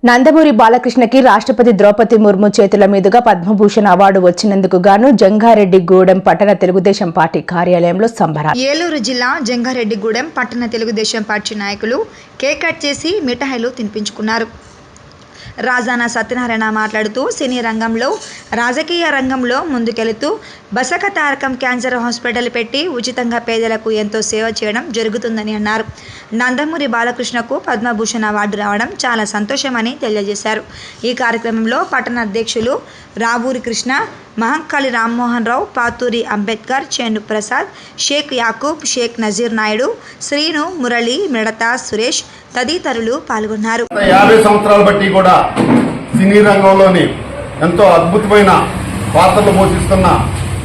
నందమూరి బాలకృష్ణకి రాష్ట్రపతి ద్రౌపది ముర్ము చేతుల మీదుగా పద్మభూషణ్ అవార్డు వచ్చినందుకు గాను జంగారెడ్డిగూడెం పట్టణ తెలుగుదేశం పార్టీ కార్యాలయంలో సంబరాలు. ఏలూరు జిల్లా జంగారెడ్డిగూడెం పట్టణ తెలుగుదేశం పార్టీ నాయకులు కేక్ కట్ చేసి మిఠాయిలు తినిపించుకున్నారు. రాజానా సత్యనారాయణ మాట్లాడుతూ సినీ రంగంలో రాజకీయ రంగంలో ముందుకెళుతూ బసక తారకం క్యాన్సర్ హాస్పిటల్ పెట్టి ఉచితంగా పేదలకు ఎంతో సేవ చేయడం జరుగుతుందని అన్నారు. నందమూరి బాలకృష్ణకు పద్మభూషణ్ అవార్డు రావడం చాలా సంతోషమని తెలియజేశారు. ఈ కార్యక్రమంలో పట్టణ అధ్యక్షులు రావూరి కృష్ణ, మహంకాళి రామ్మోహన్ రావు, పాతూరి అంబేద్కర్, చేను ప్రసాద్, షేక్ యాకూబ్, షేక్ నజీర్ నాయుడు, శ్రీను, మురళి, మిడతా సురేష్ తదితరులు పాల్గొన్నారు. 50 సంవత్సరాల బట్టి కూడా సినీ రంగంలోని ఎంతో అద్భుతమైన పాత్రలు పోషిస్తున్న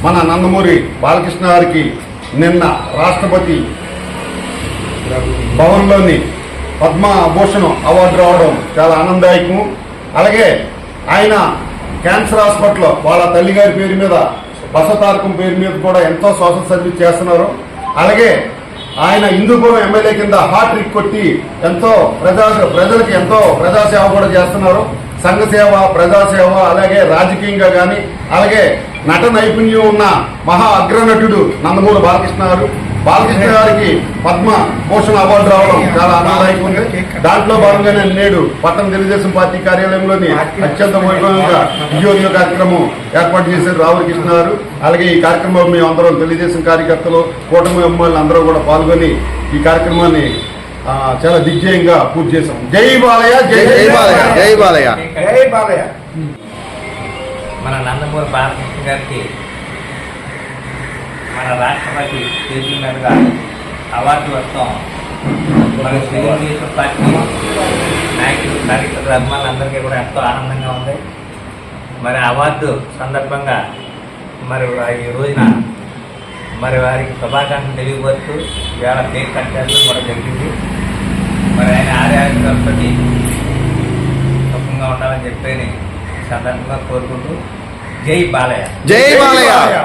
మన నందమూరి బాలకృష్ణ గారికి నిన్న రాష్ట్రపతి భవన్లోని పద్మభూషణ్ అవార్డు రావడం చాలా ఆనందదాయకం. అలాగే ఆయన క్యాన్సర్ హాస్పిటల్ వాళ్ళ తల్లిగారి పేరు మీద బసతారకం పేరు మీద కూడా ఎంతో సోషల్ సర్వీస్ చేస్తున్నారు. అలాగే ఆయన హిందూపురం ఎమ్మెల్యే కింద హాట్ ట్రిక్ కొట్టి ఎంతో ప్రజలకు ఎంతో ప్రజాసేవ కూడా చేస్తున్నారు. సంఘ సేవ, ప్రజాసేవ, అలాగే రాజకీయంగా కానీ అలాగే నట నైపుణ్యం ఉన్న మహా అగ్రనటుడు నందమూరి బాలకృష్ణ గారు. బాలకృష్ణ గారికి పద్మభూషణ్ అవార్డు రావడం చాలా ఆనందదాయకం ఉంది. దాంట్లో భాగంగానే నేడు పట్టణ తెలుగుదేశం పార్టీ కార్యాలయంలోని అత్యంత వైభవంగా విజయోదయ కార్యక్రమం ఏర్పాటు చేశారు రావూరి కృష్ణ గారు. అలాగే ఈ కార్యక్రమంలో మేము అందరం తెలుగుదేశం కార్యకర్తలు, కూటమి అమ్మాయిలు అందరూ కూడా పాల్గొని ఈ కార్యక్రమాన్ని చాలా దిగ్విజయంగా పూర్తి చేశాం. జై బాలయ్య, జై జై బాలయ్య, జై బాలయ్య, జై బాలయ్య. మన నందమూరి బాలకృష్ణ గారికి మన రాష్ట్రపతి చేతుల మీదుగా అవార్డు వస్తాం. మన తెలుగుదేశం పార్టీ నాయకులు, కార్యకర్తలు, అభిమానులందరికీ కూడా ఎంతో ఆనందంగా ఉంది. మరి అవార్డు సందర్భంగా మరి ఈ రోజున మరి వారికి శుభాకాంక్షలు తెలియపరుస్తూ ఇవాళ కేక్ కట్ చేయడం కూడా జరిగింది. మరి ఆయన ఆరోగ్యంతో సుఖంగా ఉండాలని చెప్పి సందర్భంగా కోరుకుంటూ జై బాలయ్య, జై బాలయ్య.